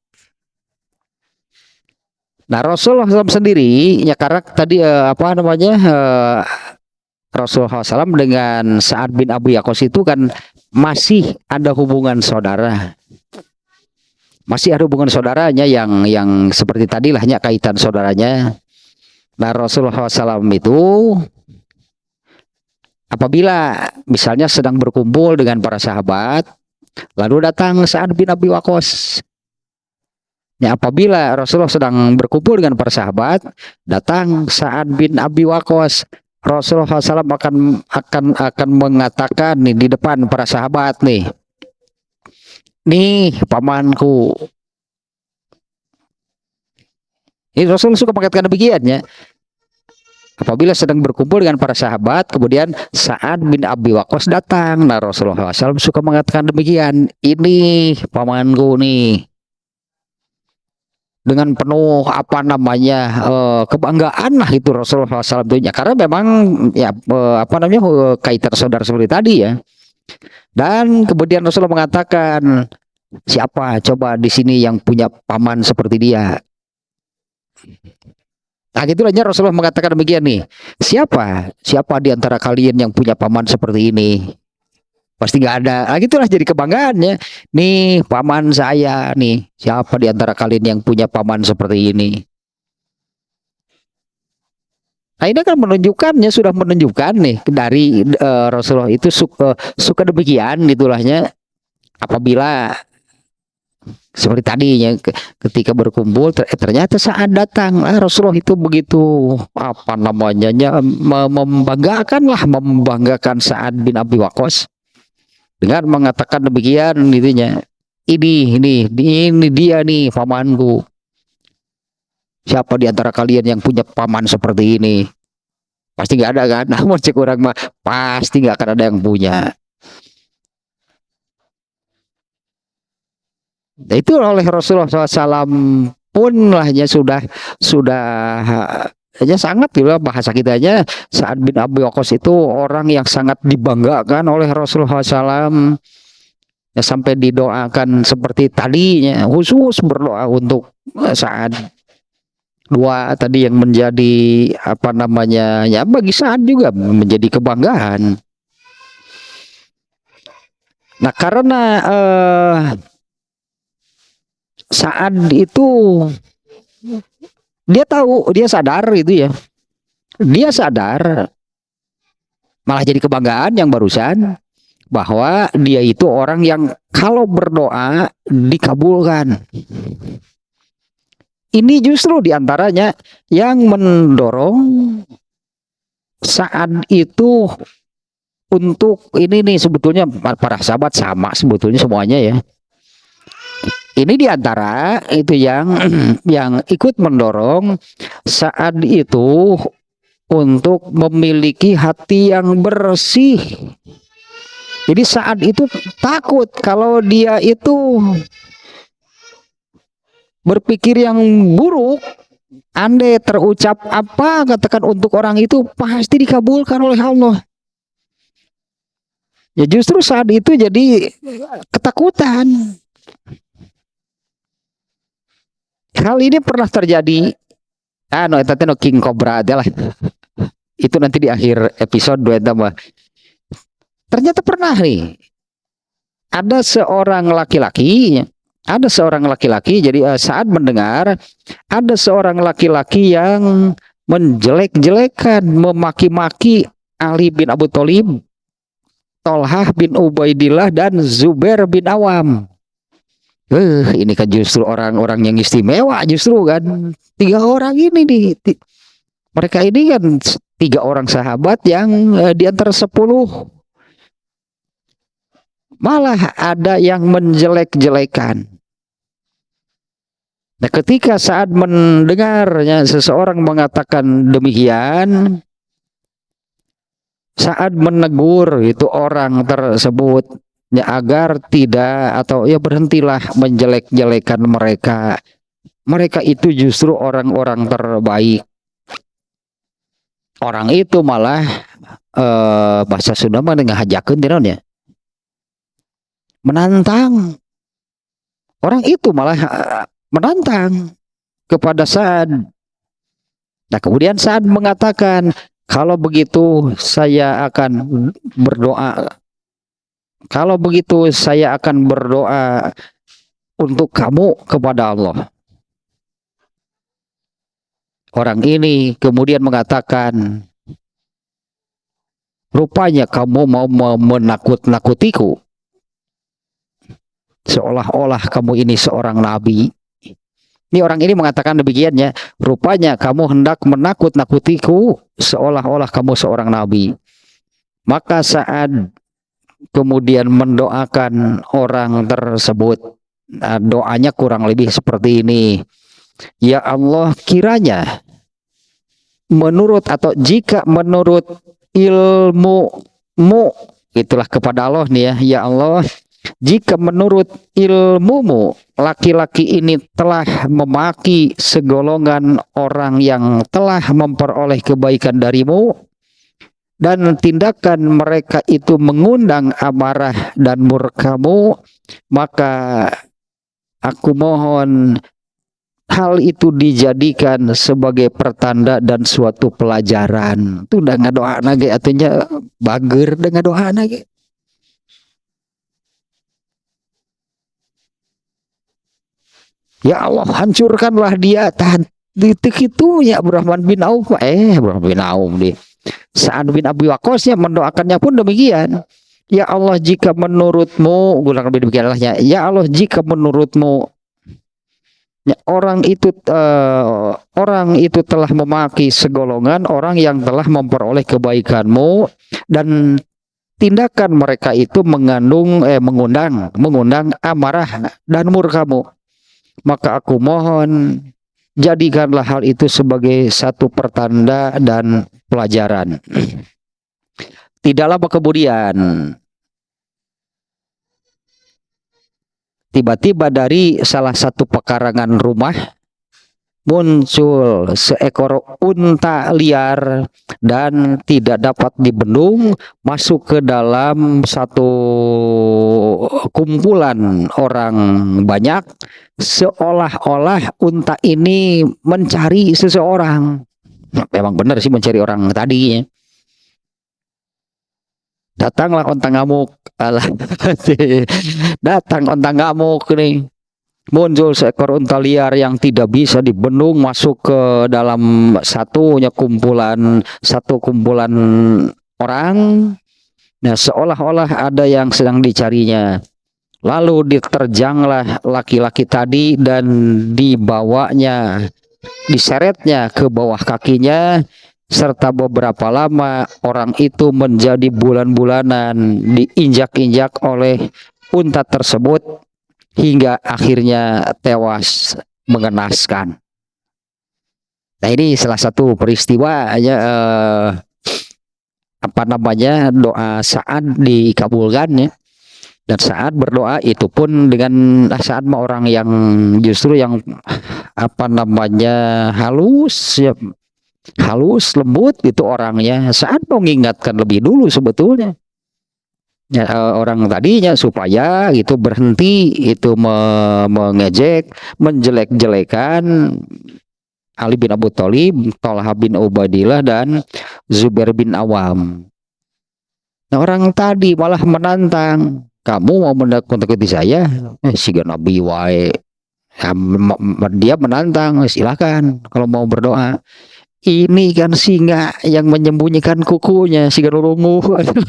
Nah, Rasulullah SAW sendiri, ya karena tadi Rasulullah SAW dengan Sa'ad bin Abi Waqqas itu kan masih ada hubungan saudara. Masih ada hubungan saudaranya yang seperti tadi lahnya kaitan saudaranya. Nah, Rasulullah SAW itu apabila misalnya sedang berkumpul dengan para sahabat, lalu datang Sa'ad bin Abi Waqqas. Ya, apabila Rasulullah sedang berkumpul dengan para sahabat, datang Sa'ad bin Abi Waqqas, Rasulullah SAW akan mengatakan nih di depan para sahabat nih, pamanku. Ini Rasulullah suka mengatakan demikian ya. Apabila sedang berkumpul dengan para sahabat, kemudian Sa'ad bin Abi Waqqas datang, nah Rasulullah SAW suka mengatakan demikian, ini pamanku nih. Dengan penuh kebanggaan lah itu Rasulullah SAW, karena memang ya kaitan saudara seperti tadi ya. Dan kemudian Rasulullah mengatakan, siapa coba di sini yang punya paman seperti dia? Nah, gitulah Rasulullah mengatakan demikian nih. Siapa di antara kalian yang punya paman seperti ini? Pasti nggak ada. Nah, gitulah jadi kebanggaannya. Nih paman saya nih. Siapa di antara kalian yang punya paman seperti ini? Nah, ini kan sudah menunjukkan nih dari Rasulullah itu suka demikian itulahnya. Apabila seperti tadinya ketika berkumpul ternyata saat datang Rasulullah itu begitu membanggakan Sa'ad bin Abi Waqqas dengan mengatakan demikian intinya, ini dia nih pamanku. Siapa di antara kalian yang punya paman seperti ini? Pasti nggak ada kan? Namun cek orang mah pasti nggak akan ada yang punya. Nah, itu oleh Rasulullah SAW pun lahnya sudah ya sangat gitu bahasa kitanya, Sa'ad bin Abi Waqqas itu orang yang sangat dibanggakan oleh Rasulullah SAW ya, sampai didoakan seperti tadinya, khusus berdoa untuk Sa'ad. Dua tadi yang menjadi ya bagi Sa'ad juga menjadi kebanggaan. Nah, karena Sa'ad itu dia sadar itu ya. Dia sadar, malah jadi kebanggaan yang barusan, bahwa dia itu orang yang kalau berdoa dikabulkan. Ini justru diantaranya yang mendorong Sa'ad itu untuk ini nih, sebetulnya para sahabat sama sebetulnya semuanya ya. Ini diantara itu yang ikut mendorong Sa'ad itu untuk memiliki hati yang bersih. Jadi Sa'ad itu takut kalau dia itu berpikir yang buruk, andai terucap apa katakan untuk orang itu pasti dikabulkan oleh Allah. Ya justru Sa'ad itu jadi ketakutan. Hal ini pernah terjadi. King Cobra adalah itu nanti di akhir episode 2 tambah. Ternyata pernah nih, ada seorang laki-laki, jadi saat mendengar ada seorang laki-laki yang menjelek-jelekan, memaki-maki Ali bin Abu Thalib, Tolhah bin Ubaidillah, dan Zubair bin Awam. Ini kan justru orang-orang yang istimewa justru kan. 3 orang ini nih. Mereka ini kan 3 orang sahabat yang di antara 10 malah ada yang menjelek-jelekan. Nah, ketika saat mendengarnya seseorang mengatakan demikian, saat menegur itu orang tersebut ya, agar tidak atau ya berhentilah menjelek-jelekan mereka. Mereka itu justru orang-orang terbaik. Orang itu malah bahasa Sunda mah ngahajakeun teh naon ya? Menantang. Orang itu malah menantang kepada Sa'ad. Nah, kemudian Sa'ad mengatakan, kalau begitu saya akan berdoa. Kalau begitu saya akan berdoa untuk kamu kepada Allah. Orang ini kemudian mengatakan, rupanya kamu mau menakut-nakutiku. Seolah-olah kamu ini seorang nabi. Ini orang ini mengatakan demikiannya, rupanya kamu hendak menakut-nakutiku seolah-olah kamu seorang nabi. Maka saat kemudian mendoakan orang tersebut, nah, doanya kurang lebih seperti ini. Ya Allah, kiranya menurut atau jika menurut ilmumu, itulah kepada Allah nih ya, ya Allah, jika menurut ilmumu laki-laki ini telah memaki segolongan orang yang telah memperoleh kebaikan darimu, dan tindakan mereka itu mengundang amarah dan murkamu, maka aku mohon hal itu dijadikan sebagai pertanda dan suatu pelajaran. Itu udah ngadoa nage, artinya bager udah ngadoa nage. Ya Allah, hancurkanlah dia. Titik itu ya Abdurrahman bin Auf. Abdurrahman bin Auf nih. Sa'ad bin Abi Waqqas mendoakannya pun demikian. Ya Allah, jika menurutmu, ulang lebih demikianlah ya. Ya Allah, jika menurutmu ya, orang itu telah memaki segolongan orang yang telah memperoleh kebaikanmu, dan tindakan mereka itu mengundang amarah dan murkamu, maka aku mohon jadikanlah hal itu sebagai satu pertanda dan pelajaran. Tidak lama kemudian, tiba-tiba dari salah satu pekarangan rumah muncul seekor unta liar dan tidak dapat dibendung masuk ke dalam satu kumpulan orang banyak, seolah-olah unta ini mencari seseorang. Memang benar sih mencari orang tadi. Datanglah onta ngamuk. Datang onta ngamuk nih. Muncul seekor unta liar yang tidak bisa dibendung masuk ke dalam satu kumpulan orang. Nah, seolah-olah ada yang sedang dicarinya. Lalu diterjanglah laki-laki tadi dan diseretnya ke bawah kakinya, serta beberapa lama orang itu menjadi bulan-bulanan diinjak-injak oleh unta tersebut hingga akhirnya tewas mengenaskan. Nah, ini salah satu peristiwa doa Sa'ad dikabulkan ya. Dan Sa'ad berdoa itu pun dengan Sa'ad orang yang justru yang halus ya, halus lembut itu orangnya. Sa'ad mau mengingatkan lebih dulu sebetulnya. Ya, orang tadinya supaya itu berhenti itu mengejek, menjelek-jelekan Ali bin Abu Thalib, Tolhah bin Ubaidillah, dan Zubair bin Awam. Nah, orang tadi malah menantang, kamu mau mendekati saya, siga nabi wae. Ya, dia menantang, silakan kalau mau berdoa. Ini kan singa yang menyembunyikan kukunya, siga nulungu,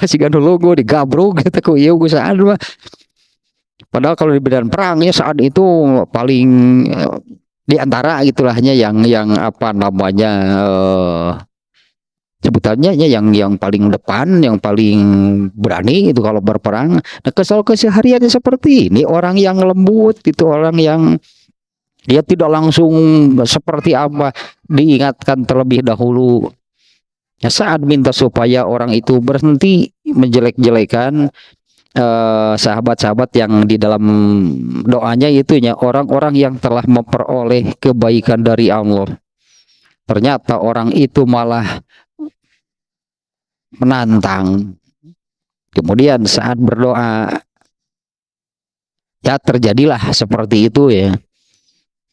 siga nulungu digabruk gitu ku ieu saat mah. Padahal kalau di medan perangnya saat itu paling di antaranya gitulahnya yang apa namanya sebutannya yang paling depan, yang paling berani itu kalau berperang. Nah, kesal kesehariannya seperti ini, orang yang lembut gitu, orang yang dia tidak langsung seperti apa diingatkan terlebih dahulu. Ya, saat minta supaya orang itu berhenti menjelek-jelekan sahabat-sahabat yang di dalam doanya itunya orang-orang yang telah memperoleh kebaikan dari Allah. Ternyata orang itu malah menantang. Kemudian saat berdoa, ya terjadilah seperti itu ya.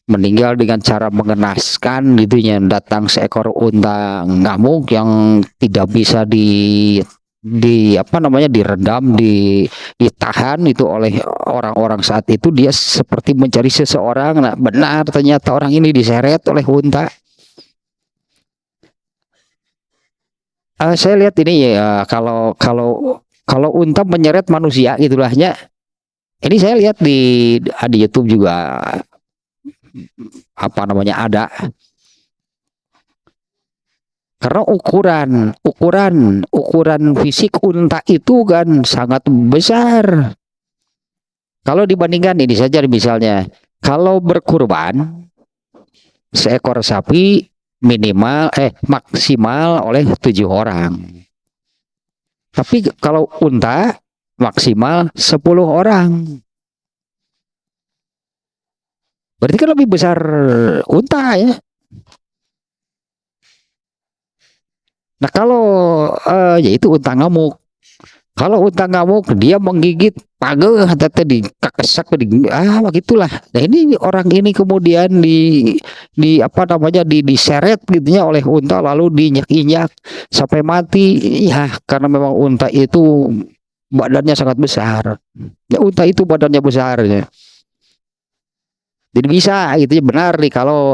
Meninggal dengan cara mengenaskan gitunya, datang seekor unta ngamuk yang tidak bisa di apa namanya diredam, ditahan itu oleh orang-orang saat itu. Dia seperti mencari seseorang. Nah, benar ternyata orang ini diseret oleh unta. Saya lihat ini ya, kalau unta menyeret manusia gitulahnya. Ini saya lihat di YouTube juga apa namanya ada, karena ukuran fisik unta itu kan sangat besar. Kalau dibandingkan ini saja misalnya, kalau berkurban seekor sapi minimal maksimal oleh 7 orang. Tapi kalau unta maksimal 10 orang. Berarti kan lebih besar unta ya. Nah, kalau yaitu unta ngamuk. Kalau unta ngamuk dia menggigit pageh tete dikesak begitulah. Nah, ini orang ini kemudian di apa namanya diseret gitunya oleh unta lalu diinjak-injak sampai mati. Ya, karena memang unta itu badannya sangat besar. Ya, unta itu badannya besar ya. Jadi bisa gitu ya, benar nih kalau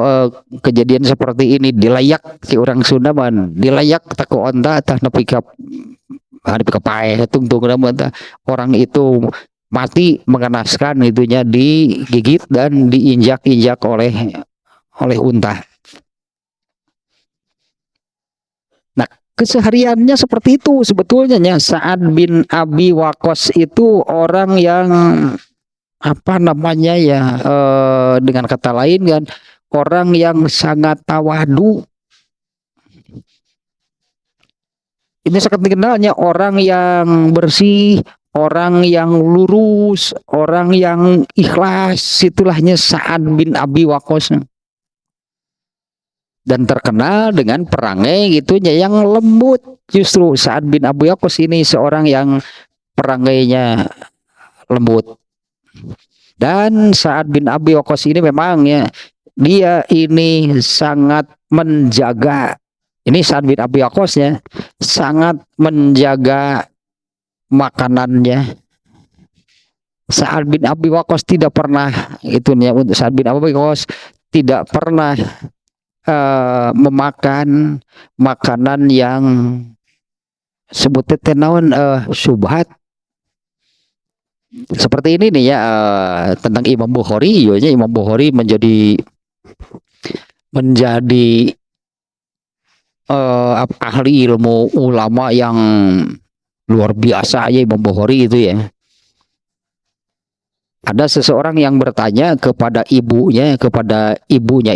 kejadian seperti ini dilayak si orang Sunda man, dilayak tak ke onta tah nepi ka pae tungtung orang itu mati mengenaskan itunya, digigit dan diinjak-injak oleh unta. Nah, kesehariannya seperti itu sebetulnya ya. Sa'ad bin Abi Waqqas itu orang yang apa namanya ya, dengan kata lain kan orang yang sangat tawadu. Ini sangat dikenalnya orang yang bersih, orang yang lurus, orang yang ikhlas, itulahnya Sa'ad bin Abi Waqqas. Dan terkenal dengan perangai gitunya yang lembut. Justru Sa'ad bin Abi Waqqas ini seorang yang perangainya lembut. Dan Sa'ad bin Abi Waqqas ini memang ya, dia ini sangat menjaga, ini Sa'ad bin Abi Waqqas ya, sangat menjaga makanannya. Sa'ad bin Abi Waqqas tidak pernah itu nih, untuk Sa'ad bin Abi Waqqas tidak pernah memakan makanan yang sebutnya tenawan subhat. Seperti ini nih ya, tentang Imam Bukhari. Imam Bukhari menjadi ahli ilmu ulama yang luar biasa ya Imam Bukhari itu ya. Ada seseorang yang bertanya kepada ibunya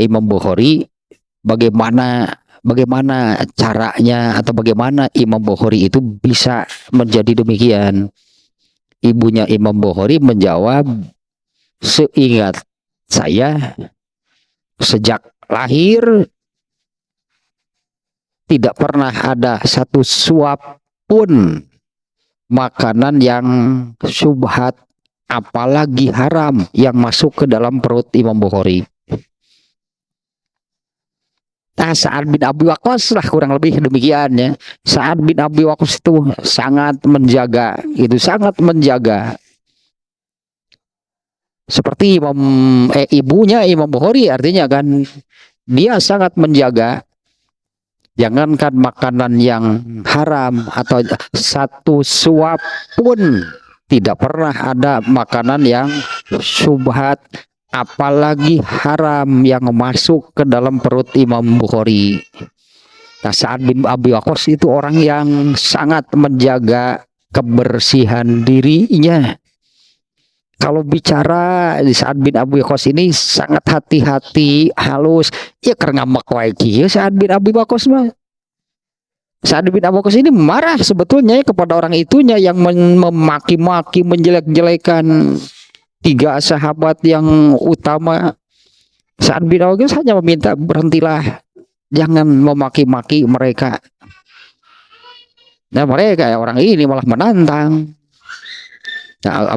Imam Bukhari, bagaimana caranya atau bagaimana Imam Bukhari itu bisa menjadi demikian. Ibunya Imam Bukhari menjawab, seingat saya sejak lahir tidak pernah ada satu suap pun makanan yang subhat apalagi haram yang masuk ke dalam perut Imam Bukhari. Nah, Sa'ad bin Abi Waqqas lah kurang lebih demikian ya. Sa'ad bin Abi Waqqas itu sangat menjaga, itu sangat menjaga. Seperti ibunya Imam Bukhari, artinya kan dia sangat menjaga. Jangankan makanan yang haram atau satu suap pun tidak pernah ada makanan yang syubhat, apalagi haram yang masuk ke dalam perut Imam Bukhari. Nah, Sa'ad bin Abi Waqqas itu orang yang sangat menjaga kebersihan dirinya. Kalau bicara di Sa'ad bin Abi Waqqas ini sangat hati-hati, halus. Ya karena ngambek wae kieu Sa'ad bin Abi Waqqas mah. Sa'ad bin Abi Waqqas ini marah sebetulnya kepada orang itunya yang memaki-maki, menjelek-jelekan tiga sahabat yang utama. Sa'ad bin Abi Waqqas hanya meminta berhentilah, jangan memaki-maki mereka. Nah, mereka ya orang ini malah menantang. Nah,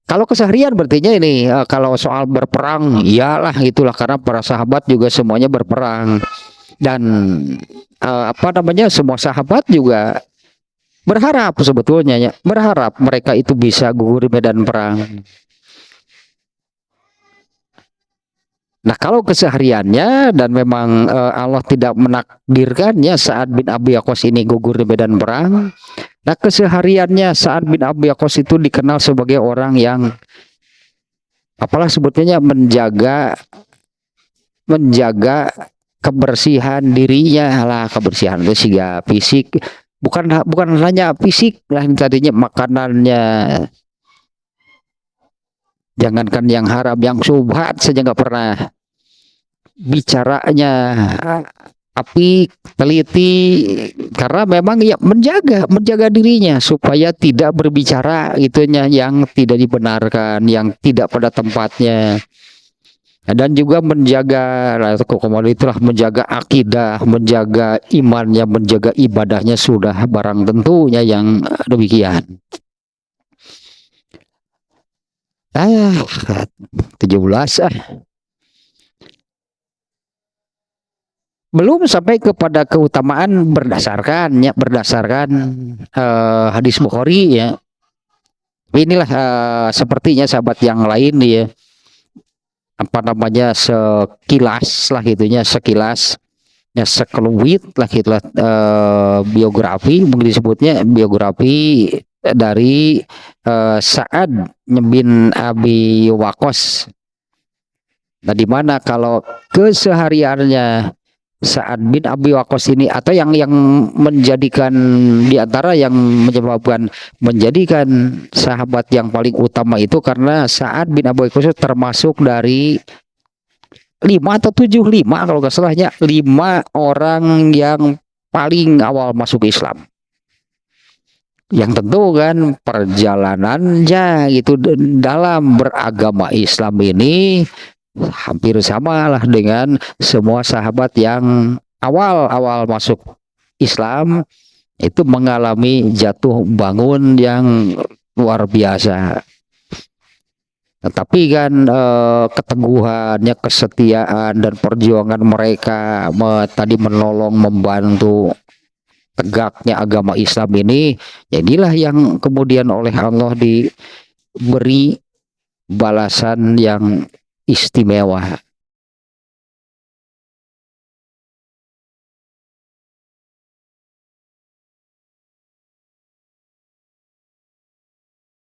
kalau keseharian berartinya ini kalau soal berperang, iyalah itulah karena para sahabat juga semuanya berperang dan apa namanya semua sahabat juga berharap sebetulnya ya, berharap mereka itu bisa gugur di medan perang. Nah, kalau kesehariannya dan memang Allah tidak menakdirkannya Sa'ad bin Abi Waqqas ini gugur di medan perang. Nah, kesehariannya Sa'ad bin Abi Waqqas itu dikenal sebagai orang yang apalah sebetulnya menjaga kebersihan dirinya lah, kebersihan itu sehingga fisik, bukan hanya fisik lah, tadinya makanannya jangankan yang haram, yang syubhat saja nggak pernah. Bicaranya api teliti karena memang ya menjaga dirinya supaya tidak berbicara itunya yang tidak dibenarkan, yang tidak pada tempatnya, dan juga menjaga itulah menjaga akidah, menjaga imannya, menjaga ibadahnya sudah barang tentunya yang demikian. 17 belum sampai kepada keutamaan berdasarkan hadis Bukhari ya. Inilah sepertinya sahabat yang lain ya, apa namanya, sekilas lah gitunya, sekilas ya, sekelumit lah gitulah biografi, mungkin disebutnya biografi dari Sa'ad bin Abi Waqqas. Nah, di mana kalau kesehariannya Sa'ad bin Abi Waqqas ini, atau yang menjadikan diantara yang menyebabkan menjadikan sahabat yang paling utama itu karena Sa'ad bin Abi Waqqas termasuk dari 5 atau 7, 5 kalau nggak salahnya, 5 orang yang paling awal masuk Islam. Yang tentu kan perjalanannya itu dalam beragama Islam ini hampir sama lah dengan semua sahabat yang awal masuk Islam, itu mengalami jatuh bangun yang luar biasa. Tetapi kan keteguhannya, kesetiaan dan perjuangan mereka tadi menolong, membantu tegaknya agama Islam ini, jadilah yang kemudian oleh Allah diberi balasan yang istimewa.